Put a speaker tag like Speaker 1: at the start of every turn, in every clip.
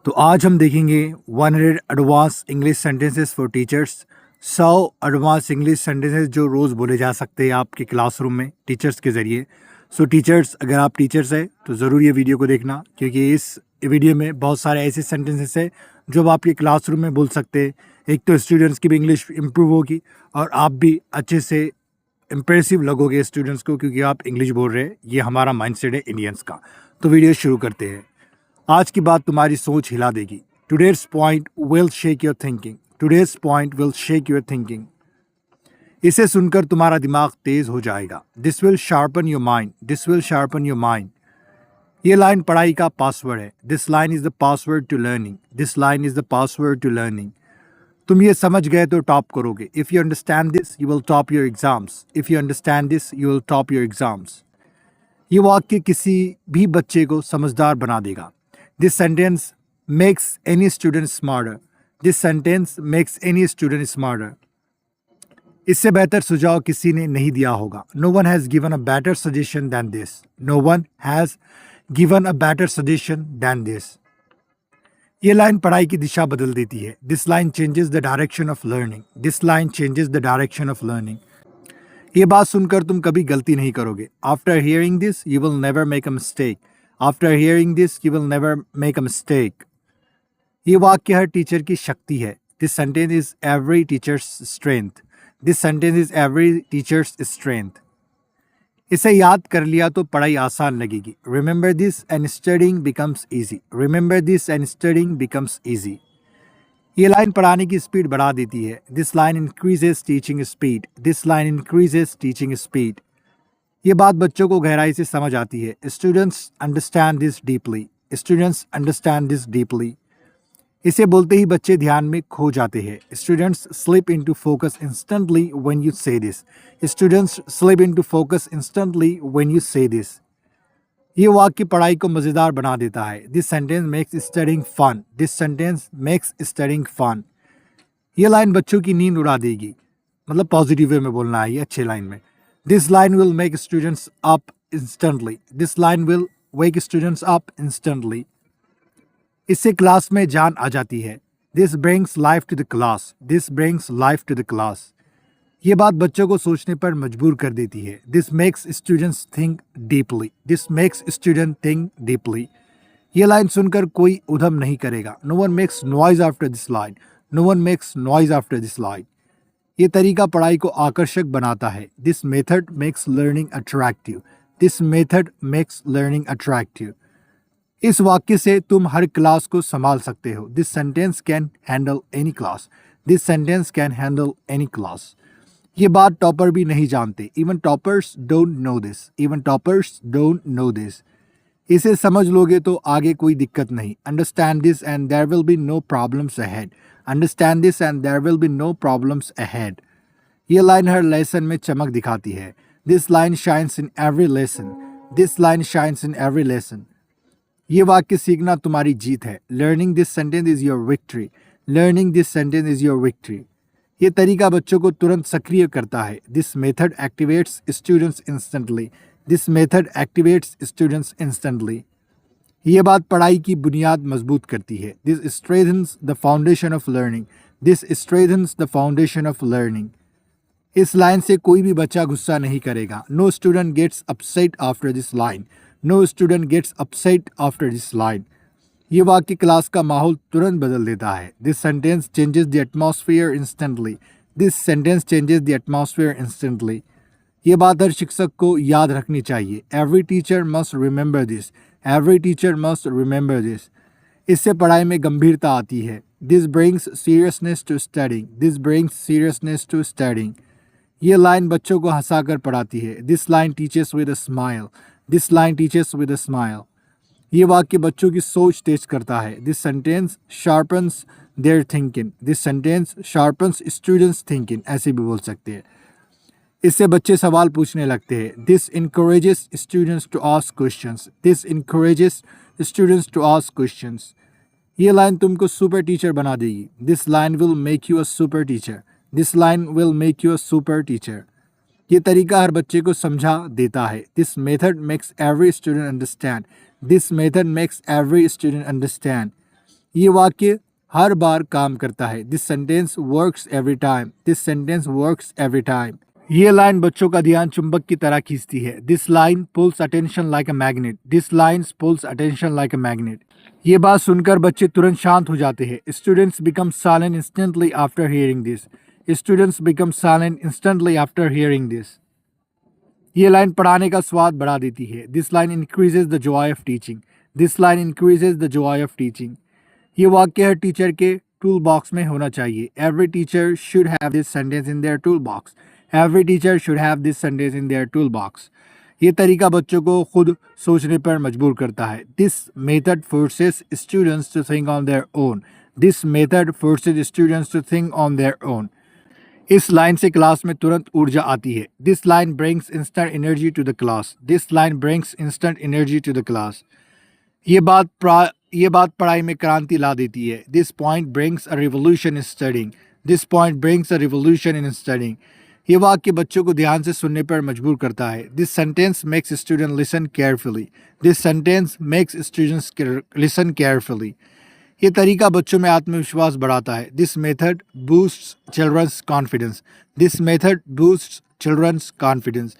Speaker 1: तो आज हम देखेंगे 100 advance English sentences for teachers. 100 advance English sentences जो रोज़ बोले जा सकते हैं आपके क्लासरूम में टीचर्स के ज़रिए। सो टीचर्स, अगर आप टीचर्स हैं तो ज़रूर ये वीडियो को देखना, क्योंकि इस वीडियो में बहुत सारे ऐसे सेंटेंसेस हैं जो आप आपके क्लासरूम में बोल सकते हैं। एक तो स्टूडेंट्स की भी इंग्लिश इम्प्रूव होगी और आप भी अच्छे से इम्प्रेसिव लगोगे स्टूडेंट्स को, क्योंकि आप इंग्लिश बोल रहे हैं। ये हमारा माइंडसेट है इंडियंस का। तो वीडियो शुरू करते हैं। आज की बात तुम्हारी सोच हिला देगी। Today's point will shake your thinking. Today's point will shake your thinking. इसे सुनकर तुम्हारा दिमाग तेज हो जाएगा। This will sharpen your mind. This will sharpen your mind. ये लाइन पढ़ाई का पासवर्ड है। This line is the password to learning. This line is the password to learning. तुम ये समझ गए तो टॉप करोगे। If you understand this you will top your exams. If you understand this you will top your exams. ये वाक्य किसी भी बच्चे को समझदार बना देगा। This sentence makes any student smarter. This sentence makes any student smarter. इससे बेहतर सुझाव किसी ने नहीं दिया होगा। No one has given a better suggestion than this. No one has given a better suggestion than this. ये लाइन पढ़ाई की दिशा बदल देती है। This line changes the direction of learning. This line changes the direction of learning. ये बात सुनकर तुम कभी गलती नहीं करोगे। After hearing this, you will never make a mistake. After hearing this, you will never make a mistake. ये वाक्य हर टीचर की शक्ति है। This sentence is every teacher's strength. This sentence is every teacher's strength. इसे याद कर लिया तो पढ़ाई आसान लगेगी। Remember this and studying becomes easy. Remember this and studying becomes easy. ये लाइन पढ़ाने की स्पीड बढ़ा देती है। This line increases teaching speed. This line increases teaching speed. ये बात बच्चों को गहराई से समझ आती है। Students understand this deeply. Students understand this deeply. इसे बोलते ही बच्चे ध्यान में खो जाते हैं। Students slip into focus instantly when you say this. Students slip into focus instantly when you say this. ये वाक्य पढ़ाई को मज़ेदार बना देता है। This sentence makes studying fun. This sentence makes studying fun. ये लाइन बच्चों की नींद उड़ा देगी। मतलब पॉजिटिव वे में बोलना है, ये अच्छे लाइन में। This line will make students up instantly. This line will wake students up instantly. इससे क्लास में जान आ जाती है। This brings life to the class. This brings life to the class. ये बात बच्चों को सोचने पर मजबूर कर देती है। This makes students think deeply. This makes students think deeply. ये लाइन सुनकर कोई उधम नहीं करेगा। No one makes noise after this line. No one makes noise after this line. ये तरीका पढ़ाई को आकर्षक बनाता है। This method makes learning attractive. This method makes learning attractive. इस वाक्य से तुम हर क्लास को संभाल सकते हो। This sentence can handle any class. This sentence can handle any class. ये बात टॉपर भी नहीं जानते। Even toppers don't know this. Even toppers don't know this. इसे समझ लोगे तो आगे कोई दिक्कत नहीं। Understand this and there will be no problems ahead. Understand this and there will be no problems ahead. ये लाइन हर लेसन में चमक दिखाती है। This line shines in every lesson. This line shines in every lesson. ये वाक्य सीखना तुम्हारी जीत है। Learning this sentence is your victory. Learning this sentence is your victory. ये तरीका बच्चों को तुरंत सक्रिय करता है। This method activates students instantly. This method activates students instantly. ये बात पढ़ाई की बुनियाद मजबूत करती है। This strengthens the foundation of learning. This strengthens the foundation of learning. इस लाइन से कोई भी बच्चा गुस्सा नहीं करेगा। No student gets upset after this line. No student gets upset after this line. ये वाक्य क्लास का माहौल तुरंत बदल देता है। This sentence changes the atmosphere instantly. This sentence changes the atmosphere instantly. ये बात हर शिक्षक को याद रखनी चाहिए। Every teacher must remember this. Every teacher must remember this. इससे पढ़ाई में गंभीरता आती है। This brings seriousness to studying. This brings seriousness to studying. ये लाइन बच्चों को हंसाकर पढ़ाती है। This line teachers with a smile. This line teachers with a smile. ये वाक्य बच्चों की सोच तेज करता है। This sentence sharpens their thinking. This sentence sharpens students thinking. ऐसे भी बोल सकते हैं। इससे बच्चे सवाल पूछने लगते हैं। This encourages students to ask questions. This encourages students to ask questions. ये लाइन तुमको सुपर टीचर बना देगी। This line will make you a super teacher. This line will make you a super teacher. ये तरीका हर बच्चे को समझा देता है। This method makes every student understand. This method makes every student understand. ये वाक्य हर बार काम करता है। This sentence works every time. This sentence works every time. ये लाइन बच्चों का ध्यान चुंबक की तरह खींचती है। This line pulls attention like a magnet. This line pulls attention like a magnet. ये बात सुनकर बच्चे तुरंत शांत हो जाते हैं। Students become silent instantly after hearing this. Students become silent instantly after hearing this. ये लाइन पढ़ाने का स्वाद बढ़ा देती है। This line increases the joy of teaching. This line increases the joy of teaching. ये वाक्य हर टीचर के टूल बॉक्स में होना चाहिए। Every teacher should have this sentence in their tool box. Every teacher should have this sentence in their tool box. ये तरीका बच्चों को खुद सोचने पर मजबूर करता है। This method forces students to think on their own. This method forces students to think on their own. इस लाइन से क्लास में तुरंत ऊर्जा आती है। This line brings instant energy to the class. This line brings instant energy to the class. ये बात पढ़ाई में क्रांति ला देती है। This point brings a revolution in studying. This point brings a revolution in studying. ये वाक्य बच्चों को ध्यान से सुनने पर मजबूर करता है। This sentence makes student listen carefully. This sentence makes students listen carefully. ये तरीका बच्चों में आत्मविश्वास बढ़ाता है। This method boosts childrens confidence. This method boosts childrens confidence.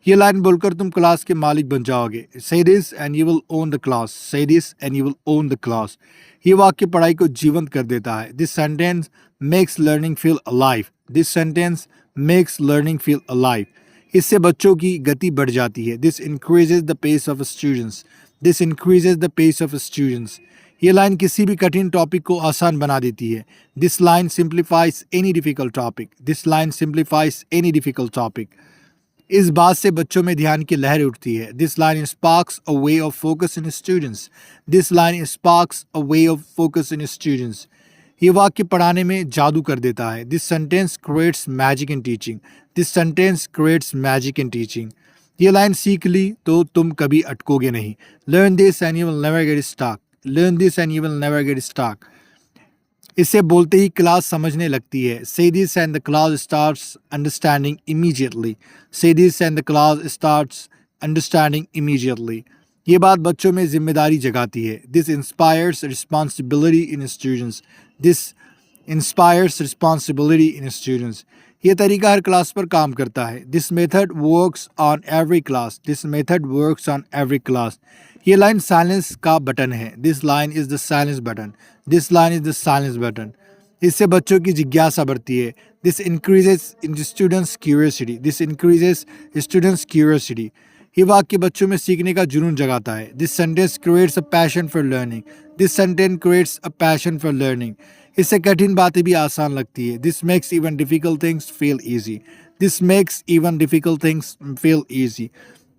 Speaker 1: ये लाइन बोलकर तुम क्लास के मालिक बन जाओगे। Say this and you will own the class. Say this and you will own the class. ये वाक्य पढ़ाई को जीवंत कर देता है। This sentence makes learning feel alive. This sentence makes learning feel alive. इससे बच्चों की गति बढ़ जाती है। This increases the pace of students. This increases the pace of students. ये लाइन किसी भी कठिन टॉपिक को आसान बना देती है। This line simplifies any difficult topic. This line simplifies any difficult topic. इस बात से बच्चों में ध्यान की लहर उठती है। This line sparks a way of focus in students. This line sparks a way of focus in students. ये वाक्य पढ़ाने में जादू कर देता है। This sentence creates magic in teaching. This sentence creates magic in teaching. ये लाइन सीख ली तो तुम कभी अटकोगे नहीं। Learn this and you will never get stuck. Learn this and you will never get stuck. इसे बोलते ही क्लास समझने लगती है। Say this and the class starts understanding immediately. Say this and the class starts understanding immediately. ये बात बच्चों में जिम्मेदारी जगाती है। This inspires responsibility in students. This inspires responsibility in students. ये तरीका हर क्लास पर काम करता है। This method works on every class. This method works on every class. ये लाइन साइलेंस का बटन है। This line is the silence button. This line is the silence button. इससे बच्चों की जिज्ञासा बढ़ती है। This increases in students curiosity. This increases students curiosity. ये वाक्य बच्चों में सीखने का जुनून जगाता है। This sentence creates a passion for learning. This sentence creates a passion for learning. इससे कठिन बातें भी आसान लगती है। This makes even difficult things feel easy. This makes even difficult things feel easy.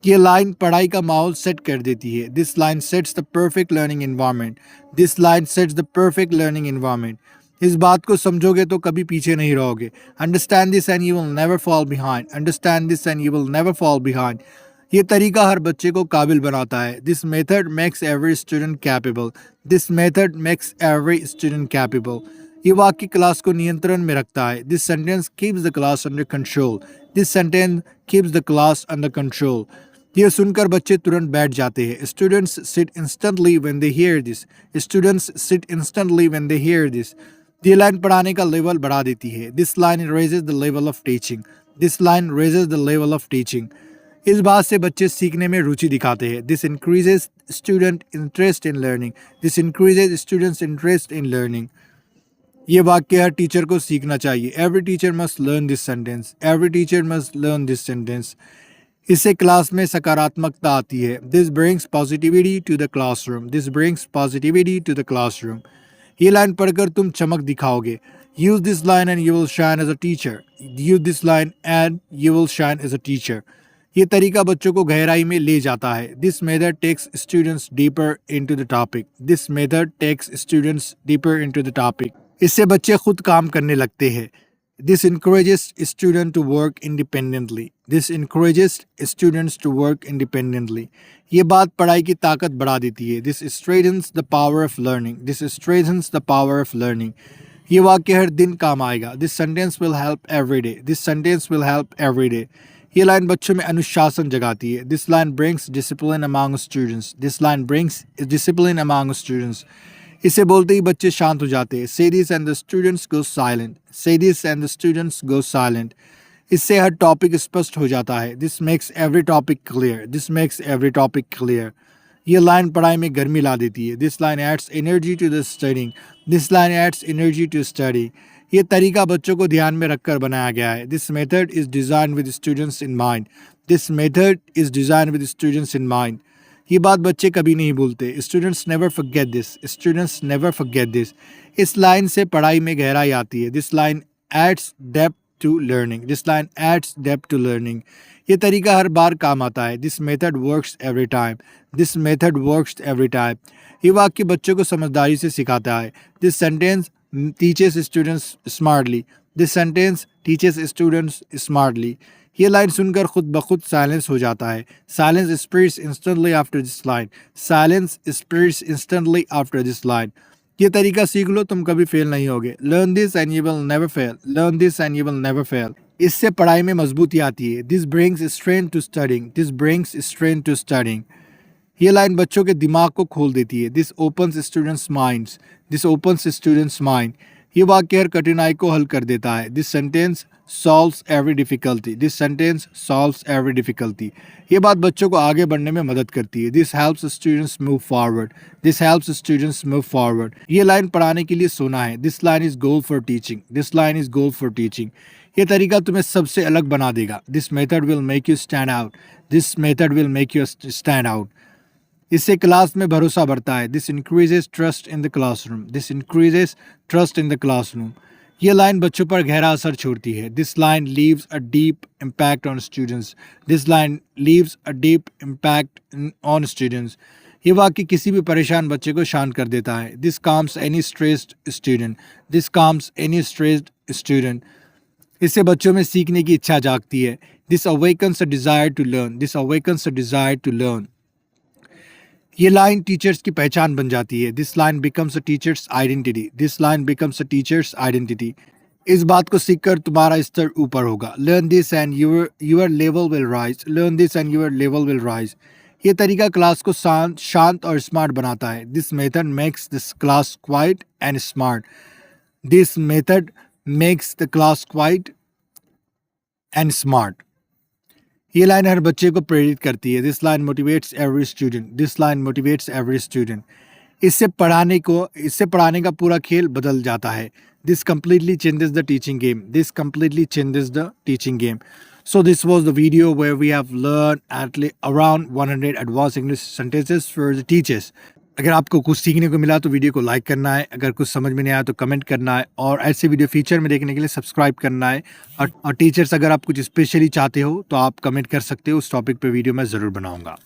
Speaker 1: ये लाइन पढ़ाई का माहौल सेट कर देती है। This line sets the perfect learning environment. This line sets the perfect learning environment. इस बात को समझोगे तो कभी पीछे नहीं रहोगे। Understand this and you will never fall behind. Understand this and you will never fall behind. ये तरीका हर बच्चे को काबिल बनाता है। This method makes every student capable. This method makes every student capable. ये वाक्य क्लास को नियंत्रण में रखता है। This sentence keeps the class under control. This sentence keeps the class under control. ये सुनकर बच्चे तुरंत बैठ जाते हैं। Students sit instantly when they hear this. Students sit instantly when they hear this. ये लाइन पढ़ाने का लेवल बढ़ा देती है। This line raises the level of teaching. This line raises the level of teaching. इस बात से बच्चे सीखने में रुचि दिखाते हैं। This increases student interest in learning. This increases students interest in learning. ये वाक्य हर टीचर को सीखना चाहिए। Every teacher must learn this sentence. Every teacher must learn this sentence. इससे क्लास में सकारात्मकता आती है। This brings positivity to the classroom. This brings positivity to the classroom. ये लाइन पढ़कर तुम चमक दिखाओगे। Use this line and you will shine as a teacher. Use this line and you will shine as a teacher. ये तरीका बच्चों को गहराई में ले जाता है। This method takes students deeper into the topic. This method takes students deeper into the topic. इससे बच्चे खुद काम करने लगते हैं। This encourages students to work independently. This encourages students to work independently. ये बात पढ़ाई की ताकत बढ़ा देती है। This strengthens the power of learning. This strengthens the power of learning. ये वाक्य हर दिन काम आएगा। This sentence will help every day. This sentence will help every day. ये लाइन बच्चों में अनुशासन जगाती है। This line brings discipline among students. This line brings discipline among students. इसे बोलते ही बच्चे शांत हो जाते हैं। Say this and the students go silent. Say this and the students go silent. इससे हर टॉपिक स्पष्ट हो जाता है। This makes every topic clear. This makes every topic clear. ये लाइन पढ़ाई में गर्मी ला देती है। This line adds energy to the studying. This line adds energy to study. ये तरीका बच्चों को ध्यान में रखकर बनाया गया है। This method is designed with students in mind. This method is designed with students in mind. ये बात बच्चे कभी नहीं भूलते। Students never forget this. Students never forget this. इस लाइन से पढ़ाई में गहराई आती है। This line adds depth to learning. This line adds depth to learning. ये तरीका हर बार काम आता है। This method works every time. This method works every time. ये वाक्य बच्चों को समझदारी से सिखाता है। This sentence teaches students smartly. This sentence teaches students smartly. ये लाइन सुनकर खुद ब खुद साइलेंस हो जाता है। Silence spreads instantly after this line. Silence spreads instantly after this line. ये तरीका सीख लो, तुम कभी फेल नहीं होगे। Learn this and you will never fail. Learn this and you will never fail. इससे पढ़ाई में मजबूती आती है। This brings strength to studying. This brings strength to studying. ये लाइन बच्चों के दिमाग को खोल देती है। This opens students' minds. This opens students' mind. ये वाक्य हर कठिनाई को हल कर देता है। This sentence solves every difficulty. This sentence solves every difficulty. ये बात बच्चों को आगे बढ़ने में मदद करती है। This helps students move forward. This helps students move forward. ये लाइन पढ़ाने के लिए सोना है। This line is goal for teaching. This line is goal for teaching. ये तरीका तुम्हें सबसे अलग बना देगा। This method will make you stand out. This method will make you stand out. इससे क्लास में भरोसा बढ़ता है। This increases trust in the classroom. This increases trust in the classroom. ये लाइन बच्चों पर गहरा असर छोड़ती है। This line leaves a deep impact on students. This line leaves a deep impact on students. ये वाक्य किसी भी परेशान बच्चे को शांत कर देता है। This calms any stressed student. This calms any stressed student. इससे बच्चों में सीखने की इच्छा जागती है। This awakens a desire to learn. This awakens a desire to learn. ये लाइन टीचर्स की पहचान बन जाती है। This line becomes a teacher's identity. This line becomes a teacher's identity. इस बात को सीखकर तुम्हारा स्तर ऊपर होगा। Learn this and your level will rise. Learn this and your level will rise. ये तरीका क्लास को शांत और स्मार्ट बनाता है। This method makes this class quiet and smart. This method makes the class quiet and smart. ये line हर बच्चे को प्रेरित करती है। This line motivates every student. This line motivates every student. इससे पढ़ाने का पूरा खेल बदल जाता है। This completely changes the teaching game. This completely changes the teaching game. So this was the video where we have learned around 100 advanced English sentences for the teachers. अगर आपको कुछ सीखने को मिला तो वीडियो को लाइक करना है। अगर कुछ समझ में नहीं आया तो कमेंट करना है। और ऐसे वीडियो फ्यूचर में देखने के लिए सब्सक्राइब करना है। और टीचर्स अगर आप कुछ स्पेशली चाहते हो तो आप कमेंट कर सकते हो। उस टॉपिक पे वीडियो मैं ज़रूर बनाऊंगा।